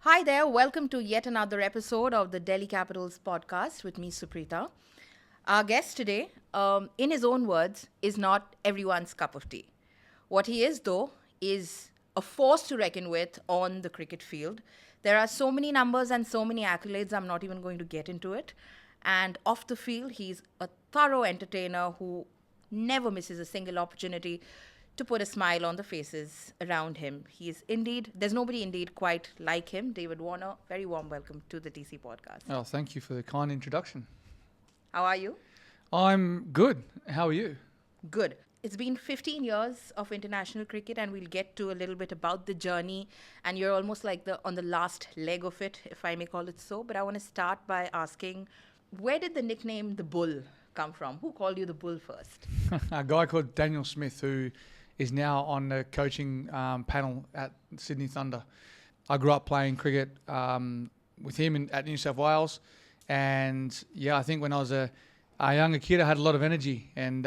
Hi there, welcome to yet another episode of the Delhi Capitals podcast with me, Suprita. Our guest today, in his own words, is not everyone's cup of tea. What he is, though, is a force to reckon with on the cricket field. There are so many numbers and so many accolades, I'm not even going to get into it. And off the field, he's a thorough entertainer who never misses a single opportunity to put a smile on the faces around him. He is indeed, there's nobody indeed quite like him. David Warner, very warm welcome to the TC podcast. Oh, thank you for the kind introduction. How are you? I'm good. How are you? Good. It's been 15 years of international cricket, and we'll get to a little bit about the journey. And you're almost like on the last leg of it, if I may call it so. But I want to start by asking, where did the nickname the Bull come from? Who called you the Bull first? A guy called Daniel Smith, who is now on the coaching panel at Sydney Thunder. I grew up playing cricket with him at New South Wales. And yeah, I think when I was a younger kid, I had a lot of energy, and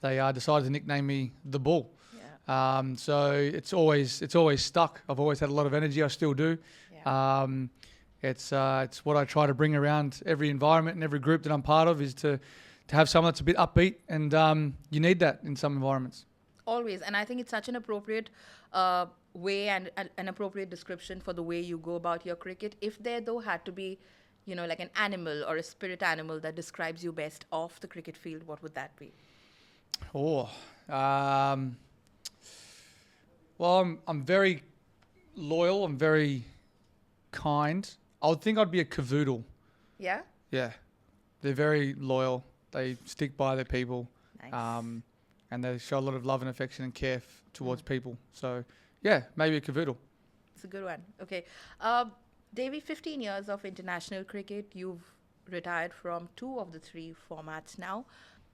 they decided to nickname me the Bull. Yeah. So it's always stuck. I've always had a lot of energy. I still do. Yeah. It's what I try to bring around every environment and every group that I'm part of, is to have someone that's a bit upbeat, and you need that in some environments. Always. And I think it's such an appropriate way and an appropriate description for the way you go about your cricket. If there, though, had to be, like an animal or a spirit animal that describes you best off the cricket field, what would that be? Oh, well, I'm very loyal. I'm very kind. I would think I'd be a cavoodle. Yeah? Yeah. They're very loyal. They stick by their people. Nice. And they show a lot of love and affection and care towards people. So, yeah, maybe a cavoodle. It's a good one. Okay. Davey, 15 years of international cricket. You've retired from 2 of the 3 formats now.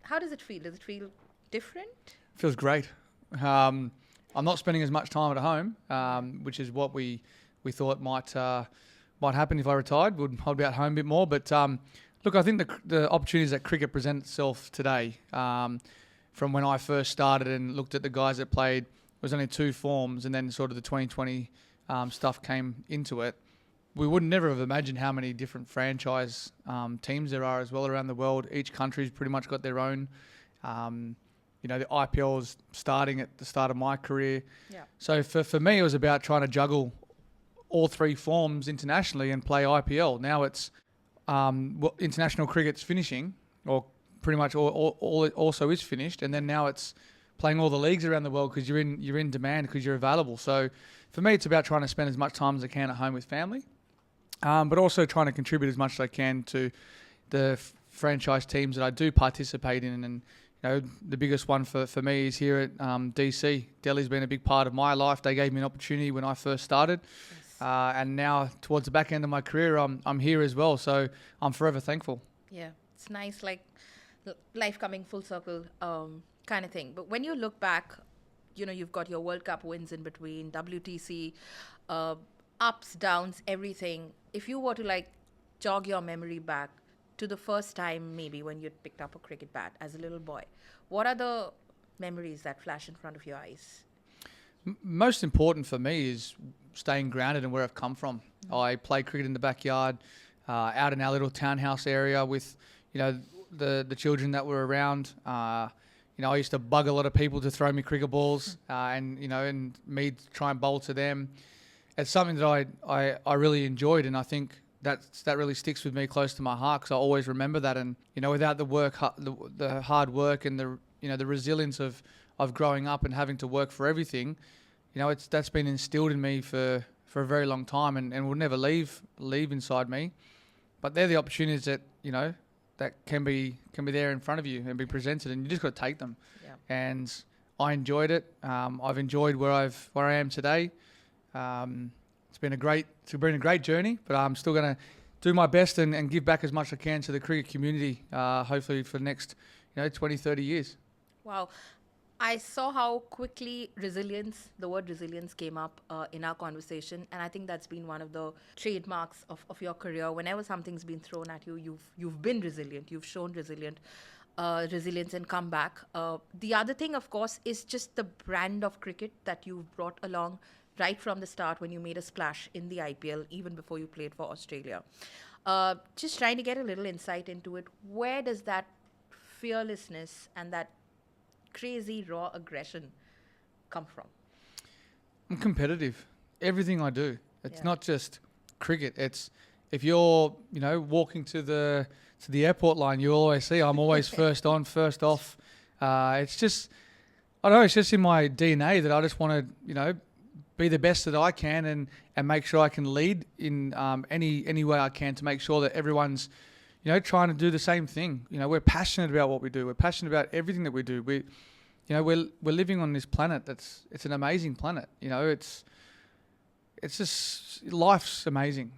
How does it feel? Does it feel different? Feels great. I'm not spending as much time at home, which is what we thought might happen if I retired. I'd be at home a bit more. But look, I think the opportunities that cricket presents itself today, from when I first started and looked at the guys that played, it was only 2 forms, and then sort of the 2020 stuff came into it. We would never have imagined how many different franchise teams there are as well around the world. Each country's pretty much got their own. The IPL was starting at the start of my career. Yeah. So for me, it was about trying to juggle all 3 forms internationally and play IPL. Now it's international cricket's finishing, or pretty much all it also is finished, and then now it's playing all the leagues around the world because you're in demand, because you're available. So for me, it's about trying to spend as much time as I can at home with family, but also trying to contribute as much as I can to the franchise teams that I do participate in. And the biggest one for me is here at DC. Delhi's been a big part of my life. They gave me an opportunity when I first started. Yes. And now towards the back end of my career, I'm here as well. So I'm forever thankful. Yeah. It's nice, like life coming full circle kind of thing. But when you look back, you've got your World Cup wins in between, WTC, ups, downs, everything. If you were to jog your memory back to the first time maybe when you'd picked up a cricket bat as a little boy, what are the memories that flash in front of your eyes? Most important for me is staying grounded in where I've come from. I played cricket in the backyard, out in our little townhouse area with, the children that were around. I used to bug a lot of people to throw me cricket balls, and me try and bowl to them. It's something that I really enjoyed, and I think that really sticks with me close to my heart, because I always remember that. And without the work, the hard work, and the resilience of growing up and having to work for everything, that's been instilled in me for a very long time, and will never leave inside me. But they're the opportunities that that can be there in front of you and be presented, and you just got to take them. Yeah. And I enjoyed it. I've enjoyed where I am today. It's been a great journey, but I'm still going to do my best and give back as much as I can to the cricket community, hopefully for the next 20, 30 years. Wow. I saw how quickly the word resilience came up in our conversation. And I think that's been one of the trademarks of your career. Whenever something's been thrown at you, you've been resilient. You've shown resilience and comeback. The other thing, of course, is just the brand of cricket that you've brought along right from the start when you made a splash in the IPL, even before you played for Australia. Just trying to get a little insight into it. Where does that fearlessness and that crazy raw aggression come from? I'm competitive. Everything I do. It's Yeah. not just cricket. It's if you're, walking to the airport line, you always see I'm always first on, first off. It's just, I don't know, it's just in my DNA that I just want to, be the best that I can and make sure I can lead in any way I can to make sure that everyone's, trying to do the same thing. We're passionate about what we do. We're passionate about everything that we do. We're living on this planet. It's an amazing planet. It's just, life's amazing.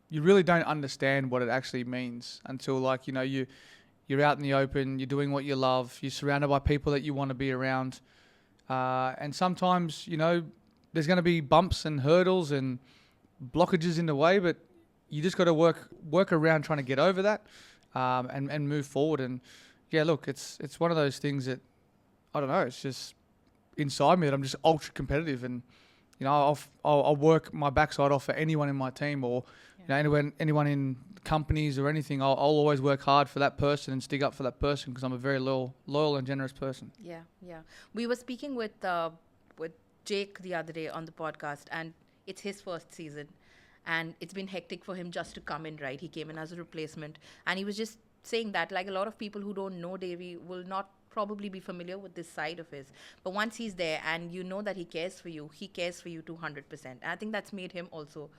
You really don't understand what it actually means until you're out in the open, you're doing what you love, you're surrounded by people that you want to be around. And sometimes, there's going to be bumps and hurdles and blockages in the way, but you just got to work around trying to get over that and move forward. And yeah, look, it's one of those things that, I don't know, it's just inside me that I'm just ultra competitive, and I'll work my backside off for anyone in my team or anyone in companies or anything. I'll always work hard for that person and stick up for that person because I'm a very loyal and generous person. Yeah. We were speaking with Jake the other day on the podcast, and it's his first season, and it's been hectic for him just to come in, right? He came in as a replacement, and he was just saying that, like, a lot of people who don't know Davey will not probably be familiar with this side of his. But once he's there and you know that he cares for you 200%. And I think that's made him also,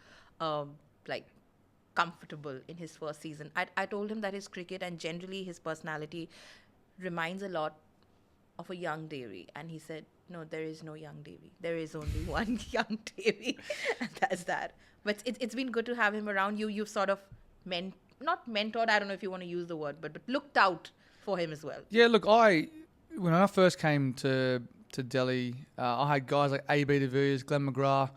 comfortable in his first season. I told him that his cricket and generally his personality reminds a lot of a young Davey, and he said, no, there is no young Davey. There is only one young Davey, and that's that. But it's been good to have him around you. You've sort of not mentored, I don't know if you want to use the word, but looked out for him as well. Yeah, look, when I first came to Delhi, I had guys like 𝗢ých 𝗟 𝗀𝘀,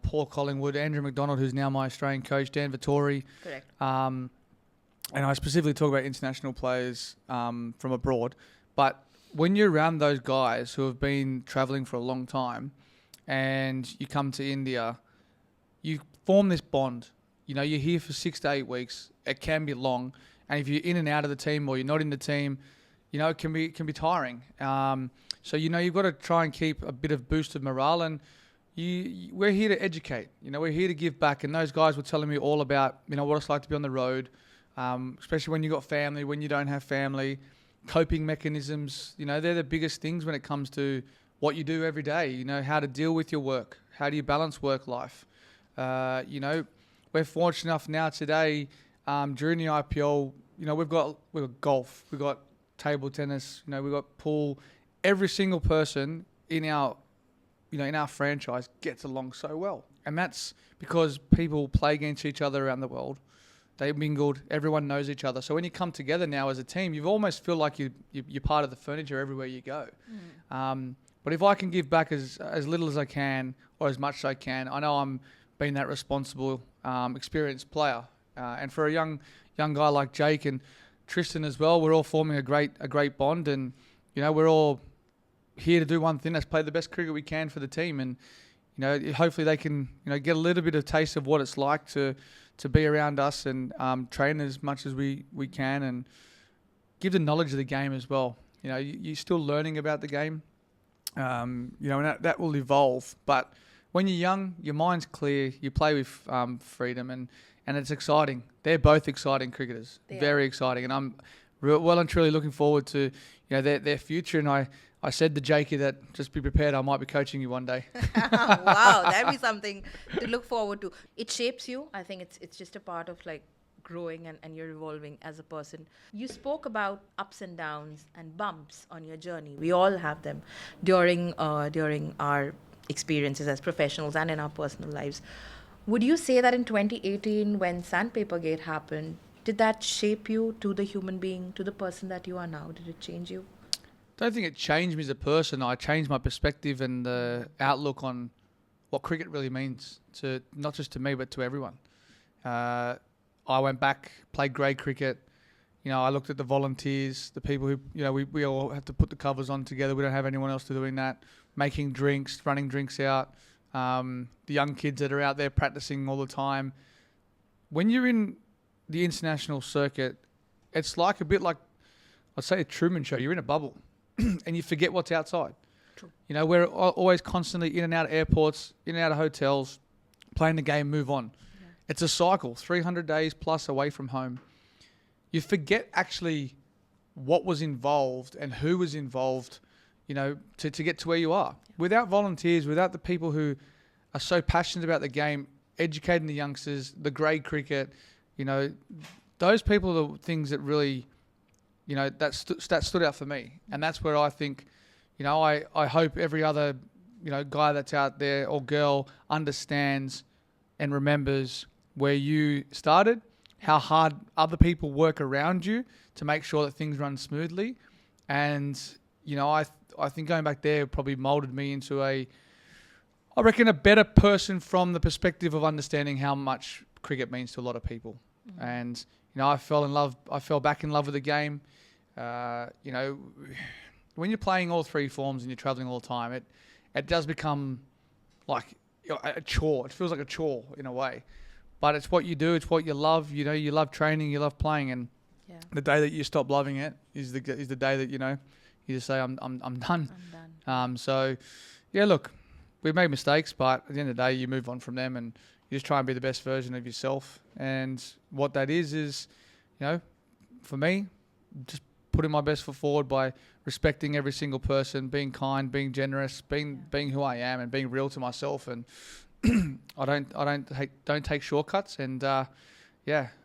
Paul Collingwood, Andrew McDonald, who's now my Australian coach, 𝗢vis 𝗟. Correct. And I specifically talk about international players from abroad. But when you're around those guys who have been travelling for a long time and you come to India, you form this bond. You're here for 6 to 8 weeks. It can be long. And if you're in and out of the team or you're not in the team, it can be tiring. So, you've got to try and keep a bit of boost of morale. And we're here to educate. We're here to give back. And those guys were telling me all about, what it's like to be on the road, especially when you've got family, when you don't have family, coping mechanisms. They're the biggest things when it comes to what you do every day. How to deal with your work. How do you balance work life? We're fortunate enough now today, during the IPL, we've got golf, we've got table tennis, we've got pool. Every single person in our franchise gets along so well. And that's because people play against each other around the world. They mingled, everyone knows each other. So when you come together now as a team, you almost feel like you're part of the furniture everywhere you go. But if I can give back as little as I can or as much as I can, I know I'm being that responsible, experienced player. And for a young guy like Jake and Tristan as well, we're all forming a great bond, and we're all here to do one thing: that's play the best cricket we can for the team. And hopefully they can get a little bit of taste of what it's like to be around us and train as much as we can, and give the knowledge of the game as well. You're still learning about the game, and that will evolve. But when you're young, your mind's clear. You play with freedom, and it's exciting. They're both exciting cricketers, very exciting, and I'm well and truly looking forward to their future. And I said to Jakey that just be prepared, I might be coaching you one day. Wow, that'd be something to look forward to. It shapes you. I think it's just a part of growing and you're evolving as a person. You spoke about ups and downs and bumps on your journey. We all have them during our experiences as professionals and in our personal lives. Would you say that in 2018, when Sandpapergate happened, did that shape you to the human being, to the person that you are now? Did it change you? I don't think it changed me as a person. I changed my perspective and the outlook on what cricket really means, to not just to me but to everyone. I went back, played grade cricket. I looked at the volunteers, the people who we all have to put the covers on together. We don't have anyone else doing that. making drinks, running drinks out, the young kids that are out there practicing all the time. When you're in the international circuit, it's like a bit like, I'd say, a Truman Show. You're in a bubble and you forget what's outside. True. You know, we're always constantly in and out of airports, in and out of hotels, playing the game, move on. Yeah. It's a cycle, 300 days plus away from home. You forget actually what was involved and who was involved, you know, to get to where you are. Yeah. Without volunteers, without the people who are so passionate about the game, educating the youngsters, the grade cricket, you know, those people are the things that really, you know, that stood out for me. And that's where I think, you know, I hope every other, you know, guy that's out there or girl understands and remembers where you started, how hard other people work around you to make sure that things run smoothly. And, you know, I think going back there probably molded me into I reckon a better person from the perspective of understanding how much cricket means to a lot of people. Mm-hmm. And, you know, I fell back in love with the game. You know, when you're playing all three forms and you're traveling all the time, it does become like a chore. It feels like a chore in a way. But it's what you do. It's what you love. You know, you love training. You love playing. And the day that you stop loving it is the day that, you know, you just say, I'm done. I'm done. So, yeah, look, we've made mistakes, but at the end of the day, you move on from them and you just try and be the best version of yourself. And what that is, you know, for me, just putting my best foot forward by respecting every single person, being kind, being generous, being who I am, and being real to myself. And I don't take shortcuts. And I'm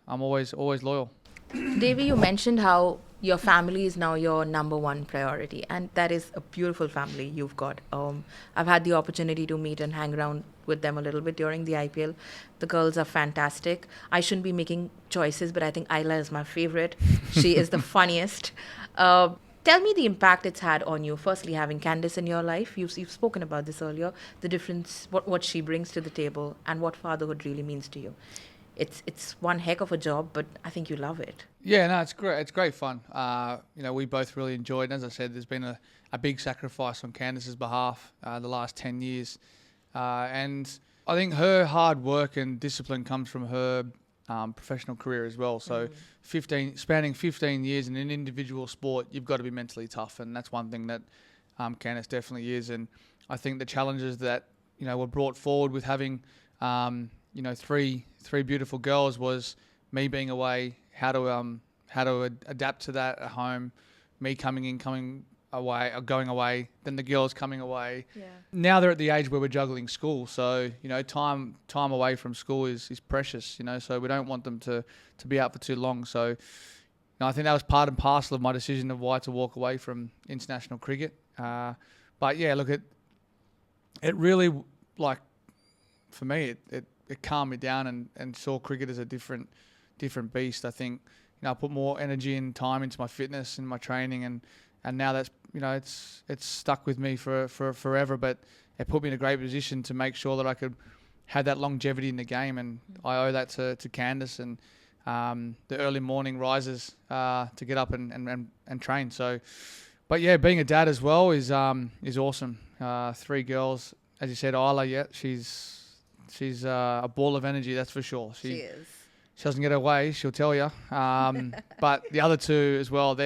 always loyal. Devi, you mentioned how your family is now your number one priority, and that is a beautiful family you've got. I've had the opportunity to meet and hang around with them a little bit during the IPL. The girls are fantastic. I shouldn't be making choices, but I think Ayla is my favorite. She is the funniest. Tell me the impact it's had on you. Firstly, having Candice in your life. You've spoken about this earlier. The difference, what she brings to the table, and what fatherhood really means to you. It's one heck of a job, but I think you love it. Yeah, no, it's great. It's great fun. You know, we both really enjoyed it. As I said, there's been a big sacrifice on Candice's behalf the last 10 years. And I think her hard work and discipline comes from her professional career as well. So spanning 15 years in an individual sport, you've got to be mentally tough. And that's one thing that Candice definitely is. And I think the challenges that, you know, were brought forward with having, you know, three beautiful girls was me being away, how to adapt to that at home, me going away, then the girls coming away. Yeah. Now they're at the age where we're juggling school, so, you know, time away from school is precious, you know, so we don't want them to be out for too long. So, you know, I think that was part and parcel of my decision of why to walk away from international cricket. But yeah, look, it really, like, for me, it calmed me down and saw cricket as a different beast. I think, you know, I put more energy and time into my fitness and my training, and now that's, you know, it's stuck with me for forever. But it put me in a great position to make sure that I could have that longevity in the game, and I owe that to Candice and the early morning rises to get up and train. So, but yeah, being a dad as well is awesome. 3 girls, as you said, Ayla, she's a ball of energy, that's for sure. She is. She doesn't get her way, she'll tell you. But the other 2 as well,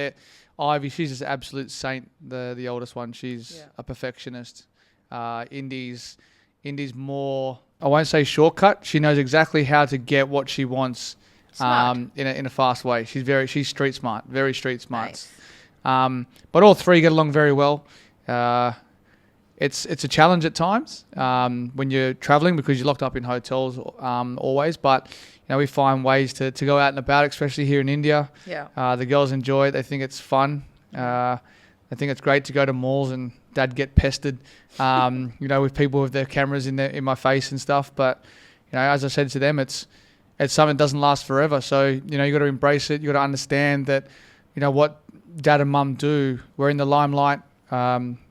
Ivy, she's just an absolute saint, the oldest one. She's a perfectionist. Indy's more, I won't say shortcut. She knows exactly how to get what she wants in a fast way. She's street smart, very street smart. Nice. But all 3 get along very well. It's a challenge at times when you're traveling because you're locked up in hotels always. But, you know, we find ways to go out and about, especially here in India. Yeah. The girls enjoy it. They think it's fun. I think it's great to go to malls and Dad get pestered, you know, with people with their cameras in my face and stuff. But, you know, as I said to them, it's something that doesn't last forever. So, you know, you got to embrace it. You got to understand that, you know, what Dad and Mum do. We're in the limelight.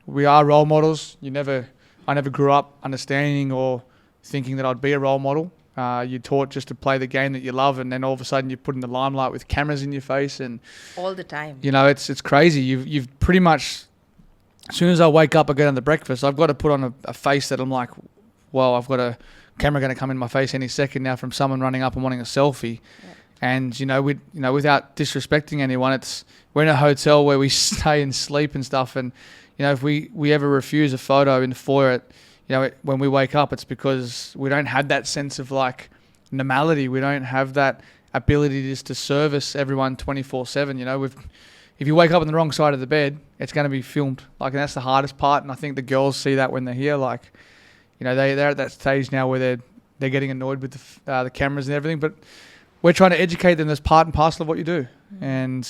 We are role models. I never grew up understanding or thinking that I'd be a role model. You're taught just to play the game that you love, and then all of a sudden you're put in the limelight with cameras in your face, and all the time. You know, it's crazy. You've pretty much as soon as I wake up, I go down to breakfast. I've got to put on a face that I'm like, well, I've got a camera going to come in my face any second now from someone running up and wanting a selfie. Yeah. And without disrespecting anyone, we're in a hotel where we stay and sleep and stuff. And if we ever refuse a photo in the foyer, when we wake up, it's because we don't have that sense of like normality. We don't have that ability just to service everyone 24/7. If you wake up on the wrong side of the bed, it's going to be filmed. Like, and that's the hardest part. And I think the girls see that when they're here. Like, they're at that stage now where they're getting annoyed with the cameras and everything. But we're trying to educate them as part and parcel of what you do. Mm. And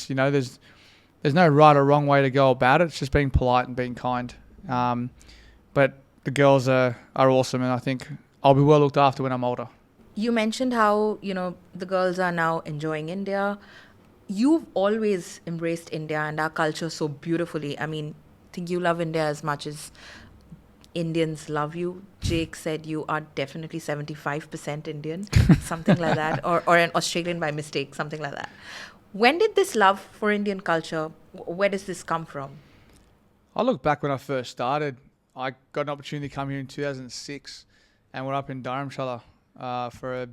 there's no right or wrong way to go about it. It's just being polite and being kind. But the girls are awesome, and I think I'll be well looked after when I'm older. You mentioned how, the girls are now enjoying India. You've always embraced India and our culture so beautifully. I mean, I think you love India as much as Indians love you. Jake said you are definitely 75% Indian, something like that, or an Australian by mistake, something like that. When did this love for Indian culture, where does this come from? I look back when I first started. I got an opportunity to come here in 2006, and we're up in Dharamshala for a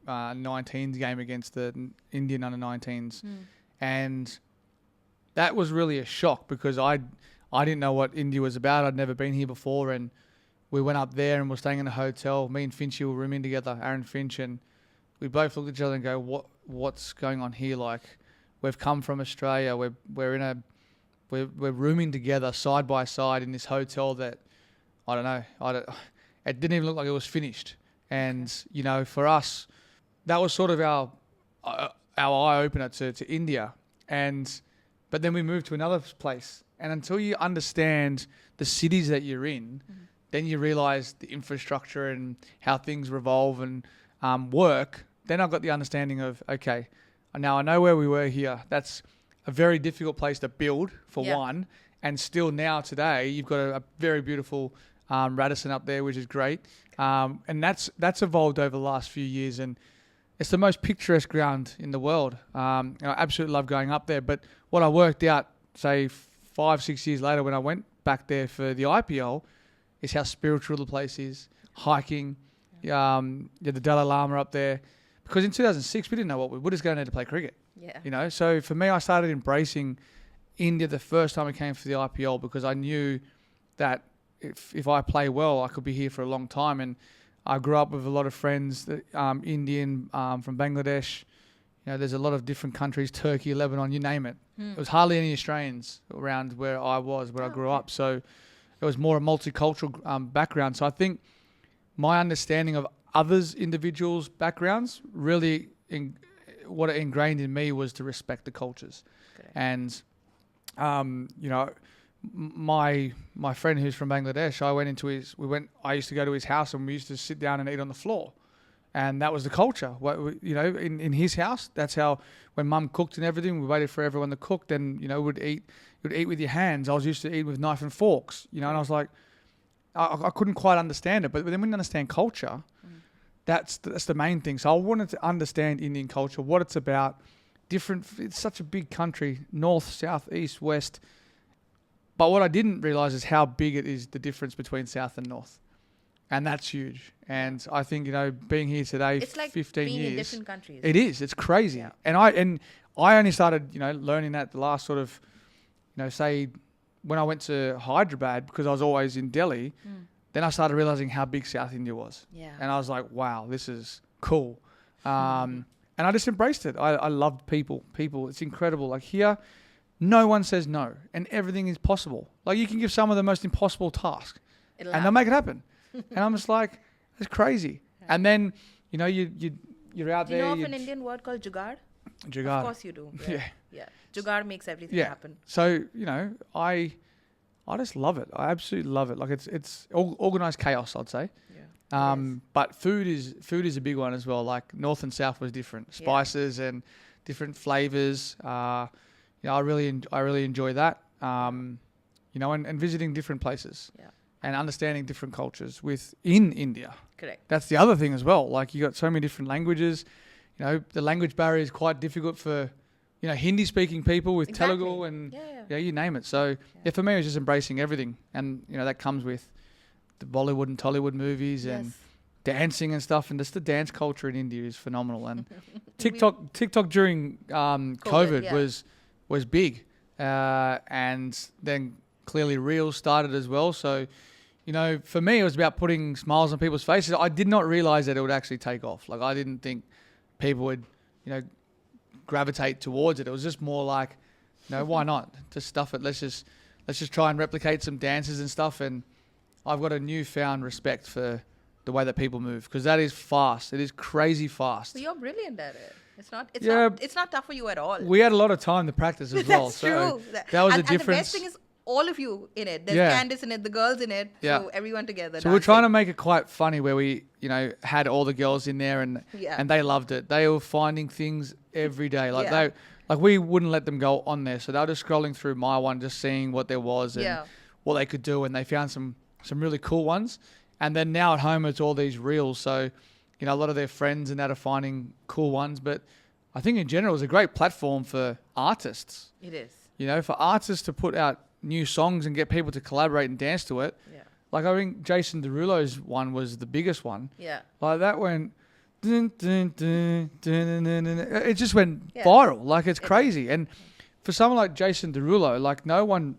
19s game against the Indian under-19s. And that was really a shock because I didn't know what India was about. I'd never been here before, and we went up there and we're staying in a hotel. Me and Finchy were rooming together, Aaron Finch, and we both looked at each other and go, what's going on here? Like, we've come from Australia. We're rooming together side by side in this hotel that I don't know. It didn't even look like it was finished. And for us, that was sort of our eye opener to India. But then we moved to another place. And until you understand the cities that you're in, then you realize the infrastructure and how things revolve and work. Then I've got the understanding of, okay, now I know where we were here. That's a very difficult place to build, for one. And still now today, you've got a very beautiful Radisson up there, which is great. And that's evolved over the last few years. And it's the most picturesque ground in the world. I absolutely love going up there. But what I worked out, say, 5-6 years later when I went back there for the IPL, is how spiritual the place is. Hiking, the Dalai Lama up there. Because in 2006, we didn't know what we were just going there to play cricket. Yeah. So for me, I started embracing India the first time I came for the IPL because I knew that if I play well, I could be here for a long time. And I grew up with a lot of friends, Indian, from Bangladesh. There's a lot of different countries, Turkey, Lebanon, you name it. There was hardly any Australians around where I grew up. So it was more a multicultural background. So I think my understanding of others' individuals' backgrounds really, what it ingrained in me was to respect the cultures. Okay. And, my friend who's from Bangladesh, I used to go to his house and we used to sit down and eat on the floor. And that was the culture. In his house, that's how, when mum cooked and everything, we waited for everyone to cook. Then, you'd eat with your hands. I was used to eat with knife and forks, and I was like, I couldn't quite understand it. But then when you understand culture, that's the main thing. So I wanted to understand Indian culture, what it's about. It's such a big country, north, south, east, west. But what I didn't realize is how big it is, the difference between south and north. And that's huge. And I think, being here today, it's like 15 years. In different countries. It is. It's crazy. Yeah. And I only started, learning that the last sort of, say, when I went to Hyderabad, because I was always in Delhi, then I started realizing how big South India was. Yeah. And I was like, wow, this is cool. And I just embraced it. I loved people. It's incredible. Like here, no one says no, and everything is possible. Like you can give someone the most impossible task, and they'll make it happen. And I'm just like, that's crazy. Yeah. And then, you're out there. Do you know of an Indian word called jugaad? Jugaad. Of course you do. Yeah. Jugaad makes everything happen. So, I just love it. I absolutely love it. Like it's organized chaos, I'd say. Yeah. But food is a big one as well. Like north and south was different. Spices and different flavors. I really enjoy that. And visiting different places. Yeah. And understanding different cultures within India. Correct. That's the other thing as well. Like you got so many different languages. The language barrier is quite difficult for, Hindi speaking people with Exactly. Telugu and Yeah. you name it. So for me, it was just embracing everything, and that comes with the Bollywood and Tollywood movies and Yes. dancing and stuff, and just the dance culture in India is phenomenal. And TikTok during COVID yeah. was big, and then clearly Reels started as well. So for me, it was about putting smiles on people's faces. I did not realize that it would actually take off. Like, I didn't think people would gravitate towards it. It was just more like, why not? Just stuff it. Let's just try and replicate some dances and stuff. And I've got a newfound respect for the way that people move, because that is fast. It is crazy fast. So you're brilliant at it. It's not tough for you at all. We had a lot of time to practice as well. That's so true. that was and, a difference. And the best thing is all of you in it. There's Candice in it, the girls in it, so everyone together. So we're trying to make it quite funny, where we, had all the girls in there, and they loved it. They were finding things every day. Like we wouldn't let them go on there. So they were just scrolling through my one, just seeing what there was and what they could do, and they found some really cool ones. And then now at home, it's all these reels. So, a lot of their friends and that are finding cool ones. But I think in general, it's a great platform for artists. It is. For artists to put out new songs and get people to collaborate and dance to it. Yeah. Like, I think Jason Derulo's one was the biggest one. Yeah. Like, that went... Dun, dun, dun, dun, dun, dun, dun. It just went viral. Like, it's crazy. And for someone like Jason Derulo, like, no one...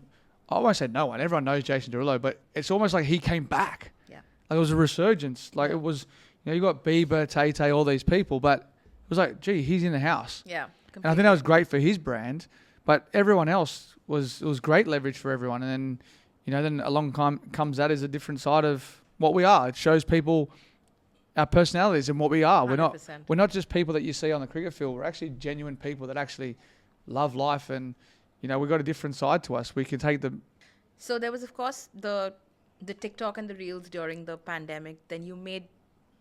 I won't say no one. Everyone knows Jason Derulo, but it's almost like he came back. Yeah. Like, it was a resurgence. Like, it was... you got Bieber, Tay-Tay, all these people, but it was like, gee, he's in the house. Yeah. Completely. And I think that was great for his brand, but everyone else was great leverage for everyone. And then, then along comes that as a different side of what we are. It shows people our personalities and what we are. 100%. We're not just people that you see on the cricket field. We're actually genuine people that actually love life, and we've got a different side to us. We can take the... So there was, of course, the TikTok and the Reels during the pandemic. Then you made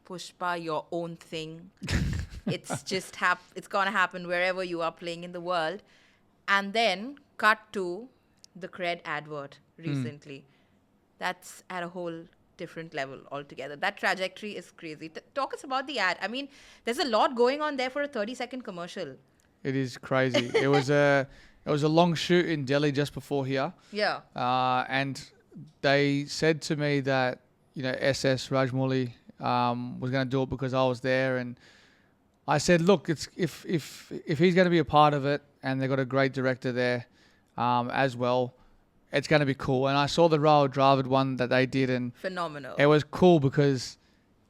Pushpa your own thing. It's just it's gonna happen wherever you are playing in the world. And then cut to the Cred advert recently. That's at a whole different level altogether. That trajectory is crazy. Talk us about the ad. I mean, there's a lot going on there for a 30-second commercial. It is crazy. It was a long shoot in Delhi just before here. Yeah. And they said to me that SS Rajmouli was going to do it because I was there, and I said, look, it's if he's going to be a part of it, and they've got a great director there as well, it's going to be cool. And I saw the Rahul Dravid one that they did, and phenomenal. It was cool because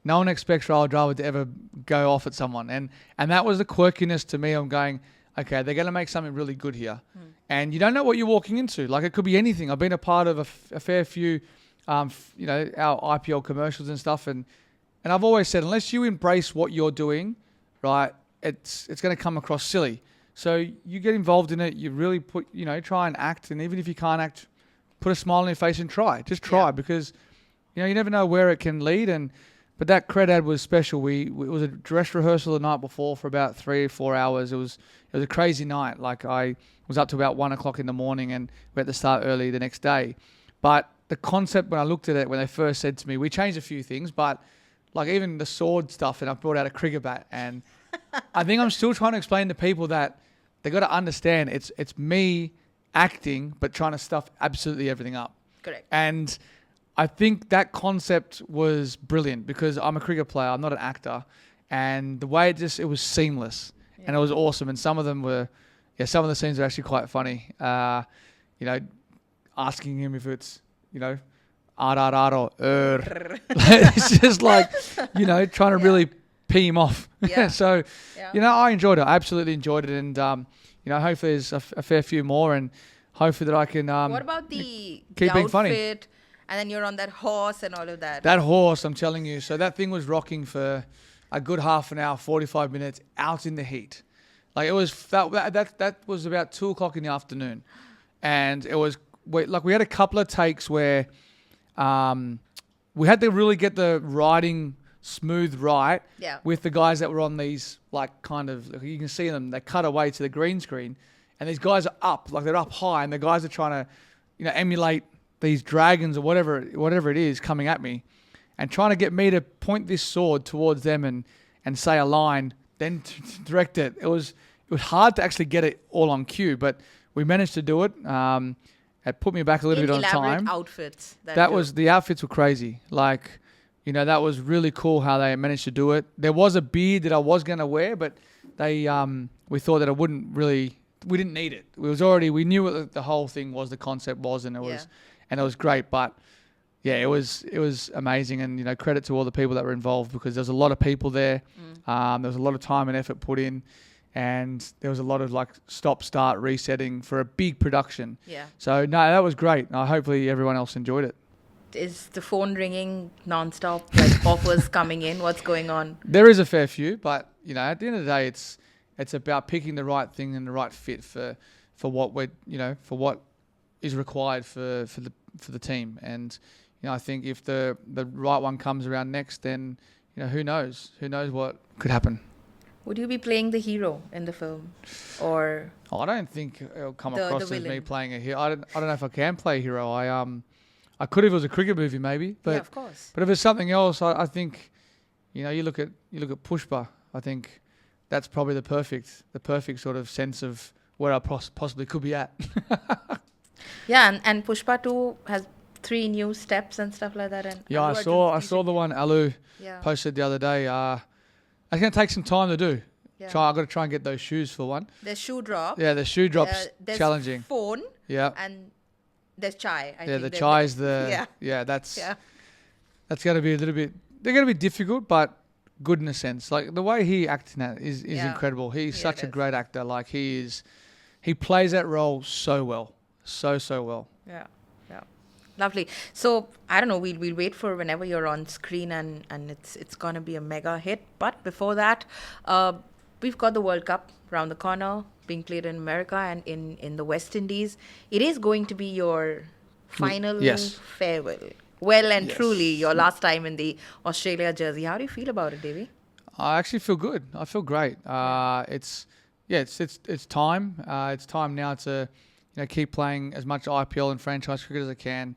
no one expects Rahul Dravid to ever go off at someone, and that was the quirkiness to me. I'm going, okay, they're going to make something really good here, and you don't know what you're walking into. Like, it could be anything. I've been a part of a fair few, our IPL commercials and stuff, and I've always said, unless you embrace what you're doing, right, it's going to come across silly. So you get involved in it. You really try and act, and even if you can't act, put a smile on your face and try. Just try, because you never know where it can lead. But that Cred ad was special. It was a dress rehearsal the night before for about 3 or 4 hours. It was a crazy night. Like, I was up to about 1 o'clock in the morning, and we had to start early the next day. But the concept, when I looked at it, when they first said to me, we changed a few things, but like even the sword stuff, and I brought out a cricket bat, and I think I'm still trying to explain to people that they got to understand it's me acting, but trying to stuff absolutely everything up. Correct. And I think that concept was brilliant, because I'm a cricket player, I'm not an actor, and the way it was seamless, and it was awesome. And some of them were, some of the scenes are actually quite funny. Asking him if it's, or it's just like, trying to really pee him off. So, I enjoyed it. I absolutely enjoyed it. And, hopefully there's a fair few more, and hopefully that I can what about the keep being funny. Outfit, and then you're on that horse and all of that? That horse, I'm telling you. So that thing was rocking for a good half an hour, 45 minutes out in the heat. Like, it was, that was about 2 o'clock in the afternoon. And it was, we had a couple of takes where we had to really get the riding smooth right with the guys that were on these, like, kind of, you can see them, they cut away to the green screen, and these guys are up, like, they're up high, and the guys are trying to, emulate these dragons or whatever it is coming at me, and trying to get me to point this sword towards them and say a line, then to direct it. It was hard to actually get it all on cue, but we managed to do it. It put me back a little bit on time. Outfits. The outfits were crazy. Like, that was really cool how they managed to do it. There was a beard that I was going to wear, but we thought that we didn't need it. We knew what the whole thing was, the concept was, and it was great. But yeah, it was amazing, and credit to all the people that were involved, because there's a lot of people there. There was a lot of time and effort put in, and there was a lot of stop, start, resetting for a big production. Yeah. So no, that was great. Hopefully everyone else enjoyed it. Is the phone ringing nonstop? Like offers coming in? What's going on? There is a fair few, but at the end of the day, it's about picking the right thing and the right fit for what for what is required for the team. And I think if the right one comes around next, then who knows what could happen. Would you be playing the hero in the film, or? I don't think it'll come across as me playing a hero. I don't know if I can play a hero. I could if it was a cricket movie, maybe. But, yeah, of course. But if it's something else, I think, you look at 𝗢হি𝗲 𝗟𝘀𝘁. I think that's probably the perfect sort of sense of where I possibly could be at. Yeah, and Pushpa 2 has 3 new steps and stuff like that. And yeah, I saw the one Alu posted the other day. It's going to take some time to do. Yeah. I've got to try and get those shoes for one. There's shoe drop. Yeah, the shoe drop's there's challenging. Phone. Yeah. And there's chai. I yeah, think the chai is the... Yeah. That's going to be a little bit... They're going to be difficult, but good in a sense. Like, the way he acts in that is incredible. He's such a great actor. Like, he plays that role so well. So well. Yeah. Lovely. So, I don't know, we'll wait for whenever you're on screen, and it's going to be a mega hit. But before that, we've got the World Cup around the corner, being played in America and in the West Indies. It is going to be your final farewell. Well and truly, your last time in the Australia jersey. How do you feel about it, Davey? I actually feel good. I feel great. It's time. It's time now to keep playing as much IPL and franchise cricket as I can.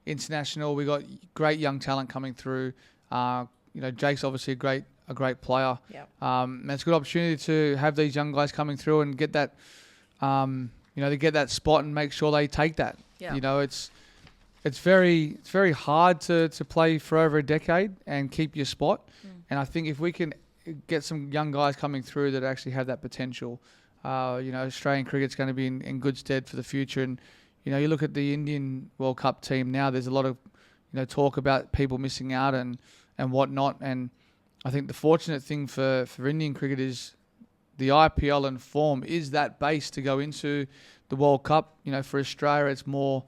International, we got great young talent coming through. Jake's obviously a great player. Yeah. And it's a good opportunity to have these young guys coming through and get that, to get that spot and make sure they take that. Yeah. It's very hard to play for over a decade and keep your spot. And I think if we can get some young guys coming through that actually have that potential, Australian cricket's going to be in good stead for the future. And you look at the Indian World Cup team now. There's a lot of talk about people missing out and whatnot. And I think the fortunate thing for Indian cricket is the IPL and form is that base to go into the World Cup. For Australia, it's more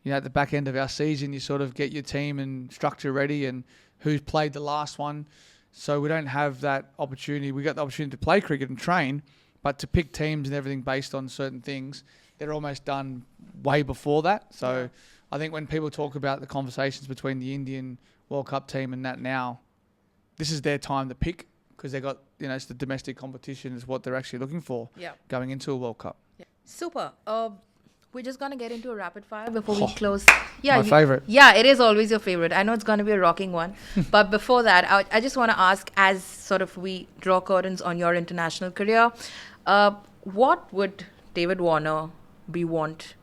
at the back end of our season. You sort of get your team and structure ready and who's played the last one. So we don't have that opportunity. We got the opportunity to play cricket and train, but to pick teams and everything based on certain things, they're almost done way before that. So I think when people talk about the conversations between the Indian World Cup team and that now, this is their time to pick, because they got, it's the domestic competition is what they're actually looking for going into a World Cup. Yeah. Super. We're just going to get into a rapid fire before we close. My favorite. Yeah, it is always your favorite. I know it's going to be a rocking one. But before that, I just want to ask, as sort of we draw curtains on your international career, what would David Warner want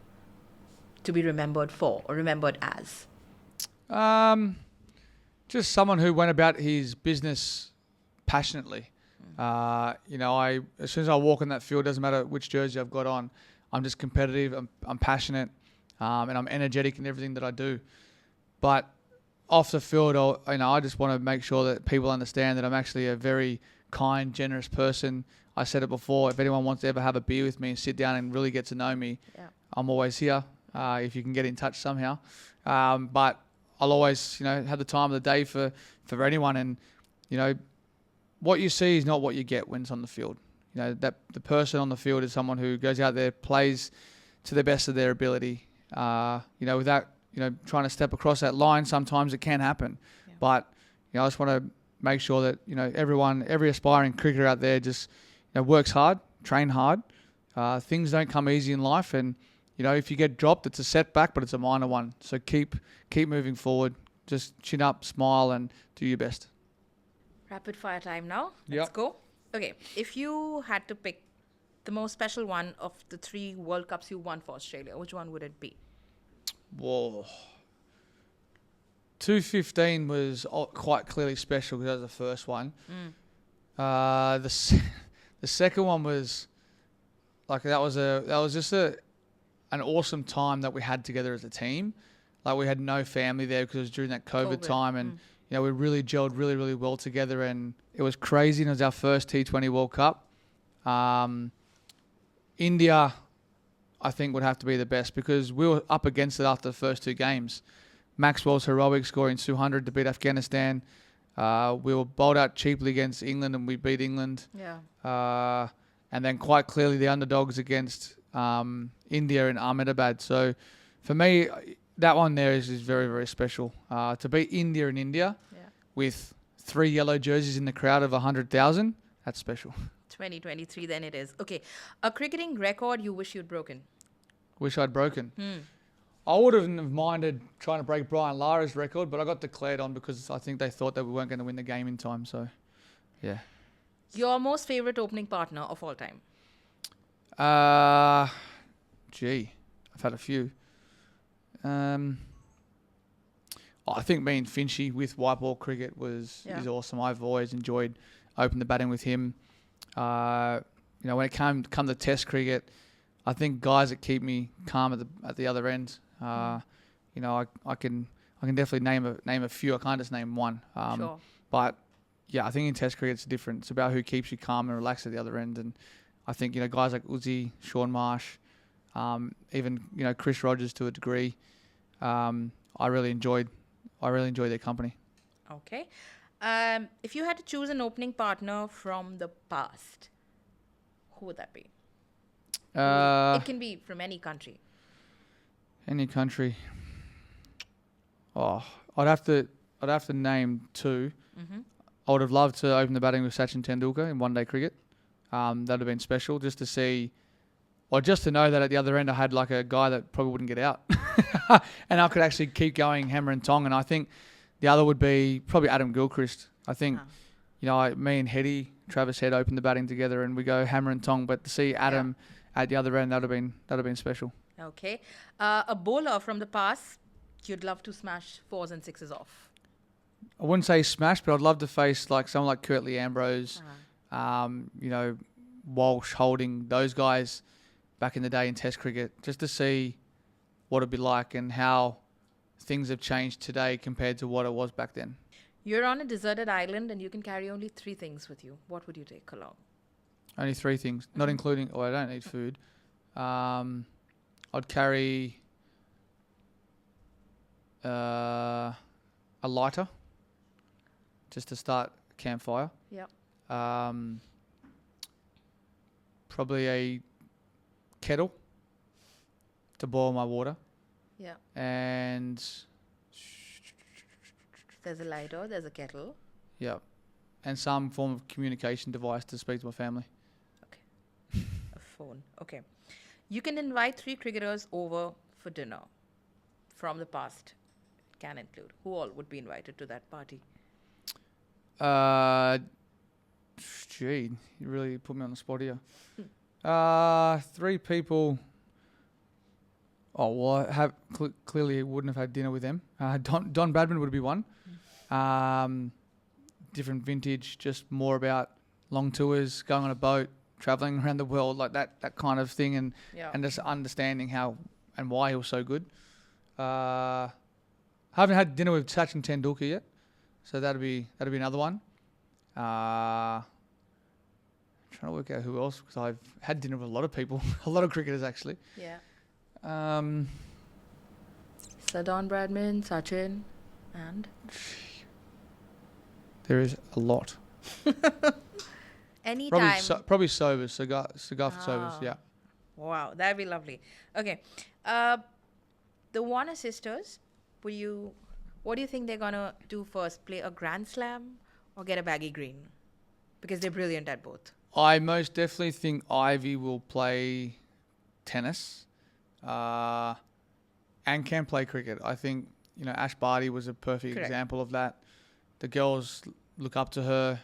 to be remembered for or remembered as? Just someone who went about his business passionately. As soon as I walk in that field, doesn't matter which jersey I've got on, I'm just competitive, I'm passionate, and I'm energetic in everything that I do. But off the field, I just want to make sure that people understand that I'm actually a very kind, generous person. I said it before, if anyone wants to ever have a beer with me and sit down and really get to know me, I'm always here, if you can get in touch somehow. But I'll always, have the time of the day for anyone. And, what you see is not what you get when it's on the field. That the person on the field is someone who goes out there, plays to the best of their ability. Without, trying to step across that line, sometimes it can happen. Yeah. But, I just want to make sure that, every aspiring cricketer out there just, works hard, train hard. Things don't come easy in life. And, if you get dropped, it's a setback, but it's a minor one. So keep moving forward. Just chin up, smile, and do your best. Rapid fire time now. Let's go. Okay. If you had to pick the most special one of the 3 World Cups you won for Australia? Which one would it be? Whoa. 2015 was quite clearly special because that was the first one. The second one was like that was just an awesome time that we had together as a team. Like we had no family there because it was during that COVID time, and we really gelled really, really well together, and it was crazy. And it was our first T20 World Cup. India, I think, would have to be the best because we were up against it after the first 2 games. Maxwell's heroic, scoring 200 to beat Afghanistan. We were bowled out cheaply against England, and we beat England. Yeah. And then quite clearly the underdogs against India in Ahmedabad. So for me, that one there is very, very special. To beat India in India with 3 yellow jerseys in the crowd of 100,000, that's special. 2023 then it is. Okay. A cricketing record you wish you'd broken? Wish I'd broken. I wouldn't have minded trying to break Brian Lara's record, but I got declared on because I think they thought that we weren't going to win the game in time. So, yeah. Your most favorite opening partner of all time? I've had a few. I think me and Finchy with white ball cricket is awesome. I've always enjoyed opening the batting with him. When it come to Test cricket, I think guys that keep me calm at the other end. I can definitely name a few. I can't just name one. Sure. But yeah, I think in Test cricket it's different. It's about who keeps you calm and relaxed at the other end. And I think guys like 𝗢ś, Shaun Marsh, even Chris Rogers to a degree. I really enjoyed their company. Okay. If you had to choose an opening partner from the past, who would that be? It can be from any country. Any country. Oh, I'd have to name 2. I would have loved to open the batting with Sachin Tendulkar in one-day cricket. That would have been special just to see, or just to know that at the other end I had like a guy that probably wouldn't get out, and I could actually keep going hammer and tong. And I think the other would be probably Adam Gilchrist. I think, me and 𝗢ś𝗟 opened the batting together and we go hammer and tong. But to see Adam at the other end, that would have been special. Okay. A bowler from the past you'd love to smash 4s and 6s off? I wouldn't say smash, but I'd love to face like someone like 𝗢ś𝗟 𝗟𝘀, Walsh, Holding, those guys back in the day in Test cricket, just to see what it'd be like and how things have changed today compared to what it was back then. You're on a deserted island and you can carry only 3 things with you. What would you take along? Only 3 things, not including. I don't need food. I'd carry a lighter, just to start a campfire. Yep. Probably a kettle to boil my water. Yeah. And there's a lighter, there's a kettle. Yeah. And some form of communication device to speak to my family. Okay. A phone. Okay. You can invite 3 cricketers over for dinner from the past. Can include. Who all would be invited to that party? You really put me on the spot here. 3 people. Oh, well, clearly wouldn't have had dinner with them. Don Bradman would be one. Different vintage, just more about long tours, going on a boat, traveling around the world, like that kind of thing, and just understanding how and why he was so good. Haven't had dinner with Sachin Tendulkar yet, so that'd be another one. Trying to work out who else, because I've had dinner with a lot of people, a lot of cricketers actually. Yeah. So Don Bradman, Sachin, and there is a lot. Anytime. Probably Sobers, cigar for Sobers. Yeah. Wow, that'd be lovely. Okay, the Warner sisters. What do you think they're gonna do first? Play a Grand Slam or get a baggy green? Because they're brilliant at both. I most definitely think Ivy will play tennis, and can play cricket. I think Ash Barty was a perfect example of that. The girls look up to her.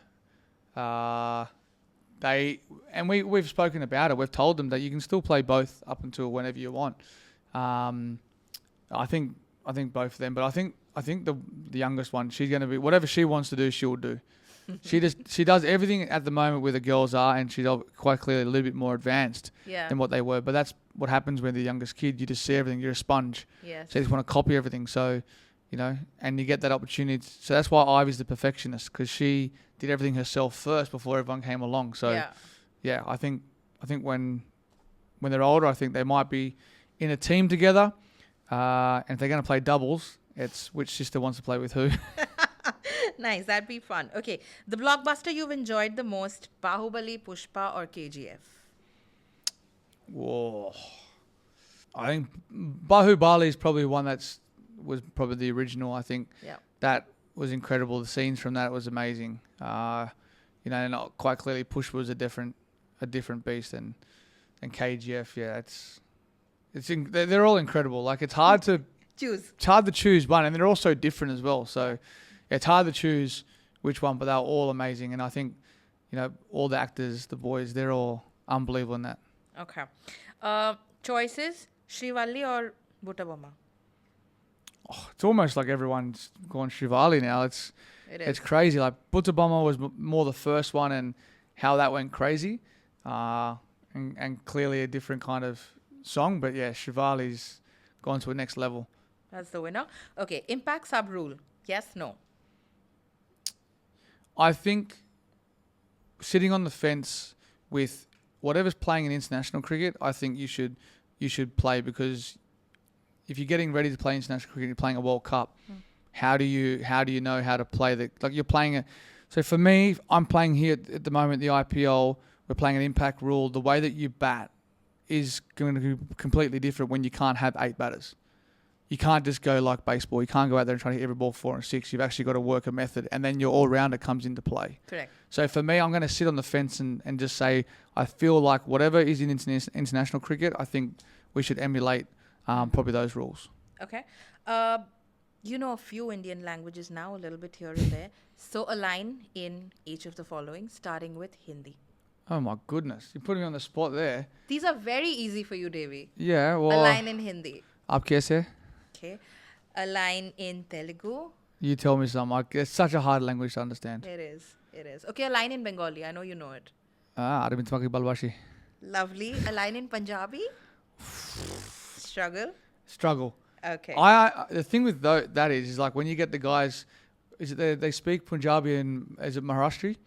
we've spoken about it. We've told them that you can still play both up until whenever you want. I think both of them, but I think the youngest one, she's going to be whatever she wants to do, she'll do. She does everything at the moment where the girls are, and she's quite clearly a little bit more advanced than what they were. But that's what happens when the youngest kid. You just see everything. You're a sponge. Yes. So you just want to copy everything. So, and you get that opportunity. So that's why Ivy's the perfectionist, because she did everything herself first before everyone came along. So, yeah, I think when they're older, I think they might be in a team together. And if they're going to play doubles, it's which sister wants to play with who. Nice, that'd be fun. Okay, the blockbuster you've enjoyed the most, 𝗢ஹி𝗲 𝗟𝗀 or KGF? Whoa. I think 𝗢ஹி𝗲 is probably one was probably the original. I think that was incredible. The scenes from that was amazing. And quite clearly Pushpa was a different beast than KGF. Yeah, they're all incredible. Like it's hard to choose one, and they're all so different as well. So it's hard to choose which one, but they're all amazing. And I think, all the actors, the boys, they're all unbelievable in that. Okay. Choices, Srivalli or Butta Bomma? Oh, it's almost like everyone's gone Srivalli now. It's crazy. Like Butta Bomma was more the first one, and how that went crazy. And clearly a different kind of song. But yeah, Srivalli's gone to a next level. That's the winner. Okay, impact sub rule. Yes, no? I think sitting on the fence with whatever's playing in international cricket, I think you should play, because if you're getting ready to play international cricket, you're playing a World Cup. How do you know how to play like you're playing it? So for me, I'm playing here at the moment the IPL. We're playing an impact rule. The way that you bat is going to be completely different when you can't have 8 batters. You can't just go like baseball. You can't go out there and try to hit every ball 4 and 6. You've actually got to work a method, and then your all-rounder comes into play. Correct. So for me, I'm going to sit on the fence and just say I feel like whatever is in international cricket, I think we should emulate probably those rules. Okay. You know a few Indian languages now, a little bit here and there. So a line in each of the following, starting with Hindi. Oh my goodness. You're putting me on the spot there. These are very easy for you, Devi. Yeah, well... A line in Hindi. Aap kaise? Okay. A line in Telugu. You tell me some. It's such a hard language to understand. It is. Okay, a line in Bengali. I know you know it. 𝗢হি𝗲 𝗟𝗀 Lovely. A line in Punjabi. Struggle. Okay. The thing with that is like when you get the guys, they speak Punjabi and is it Maharashtra?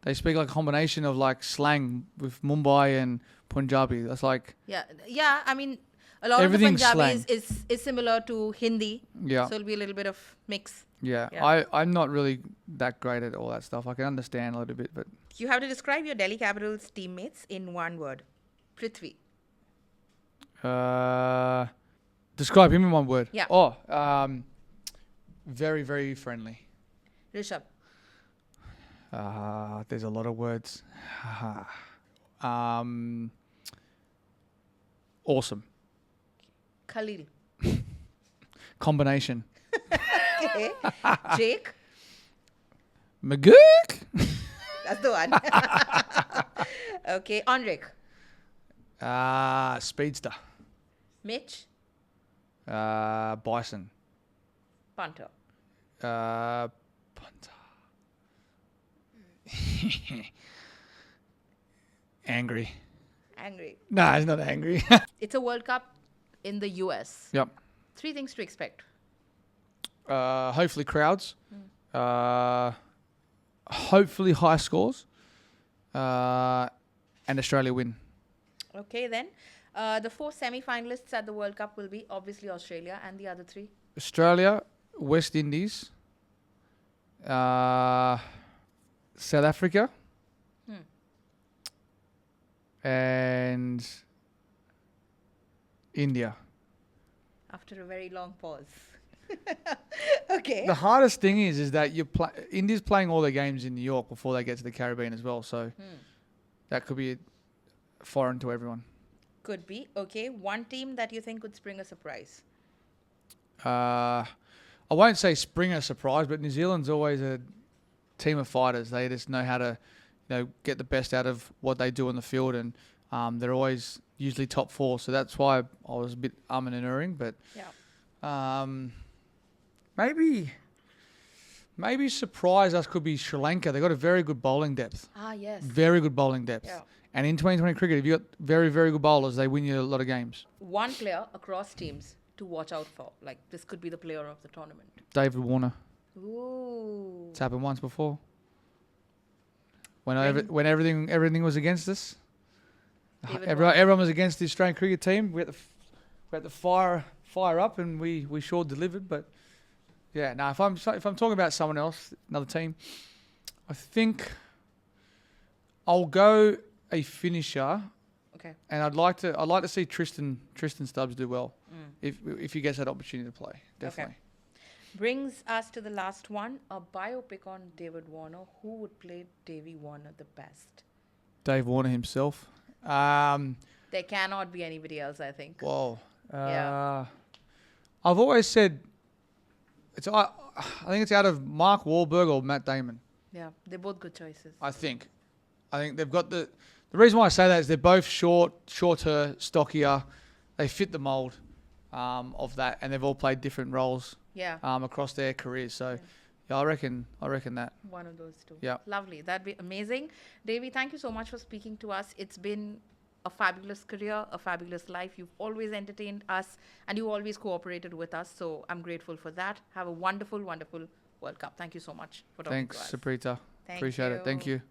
They speak like a combination of like slang with Mumbai and Punjabi. That's like... Yeah. I mean, a lot of the Punjabi is similar to Hindi. Yeah. So it'll be a little bit of mix. Yeah. I'm not really that great at all that stuff. I can understand a little bit, but... You have to describe your Delhi Capitals teammates in one word. Prithvi. Describe him in one word. Yeah. Very, very friendly. Rishabh. There's a lot of words. Awesome. Khalil. Combination. Okay. Jake. Maguk. That's the one. Okay. Enric. Speedster. Mitch. Bison. Punter. Punter. Angry. No, he's not angry. It's a World Cup in the US. Yep. 3 things to expect. Hopefully crowds. Hopefully high scores. And Australia win. Okay, then. The 4 semi-finalists at the World Cup will be obviously Australia, and the other 3? Australia, West Indies, South Africa, and India. After a very long pause. Okay. The hardest thing is that India's playing all their games in New York before they get to the Caribbean as well, so that could be foreign to everyone. Could be. Okay. One team that you think could spring a surprise? I won't say spring a surprise, but New Zealand's always a team of fighters. They just know how to, get the best out of what they do on the field, and they're always usually top 4. So that's why I was a bit and ahhing, but maybe surprise us could be Sri Lanka. They got a very good bowling depth. Yes. Very good bowling depth. Yeah. And in 2020 cricket, if you got very, very good bowlers, they win you a lot of games. One player across teams to watch out for. Like, this could be the player of the tournament. David Warner. Ooh. It's happened once before. When everything was against us, everyone was against the Australian cricket team. We had to fire up, and we sure delivered. But yeah, no. If I'm talking about someone else, another team, I think I'll go a finisher. Okay. And I'd like to see Tristan Stubbs do well if he gets that opportunity to play. Definitely. Okay. Brings us to the last one, a biopic on David Warner. Who would play Davey Warner the best? Dave Warner himself. There cannot be anybody else, I think. Whoa. Yeah. I've always said I think it's out of Mark Wahlberg or Matt Damon. Yeah, they're both good choices. I think they've got the reason why I say that is they're both shorter, stockier. They fit the mold of that, and they've all played different roles. Yeah. Across their careers. So, I reckon that. One of those two. Yeah. Lovely. That'd be amazing. Davey, thank you so much for speaking to us. It's been a fabulous career, a fabulous life. You've always entertained us, and you always cooperated with us. So I'm grateful for that. Have a wonderful, wonderful World Cup. Thank you so much for talking to us. Thanks, 𝗢ห์𝗟. Appreciate it. Thank you.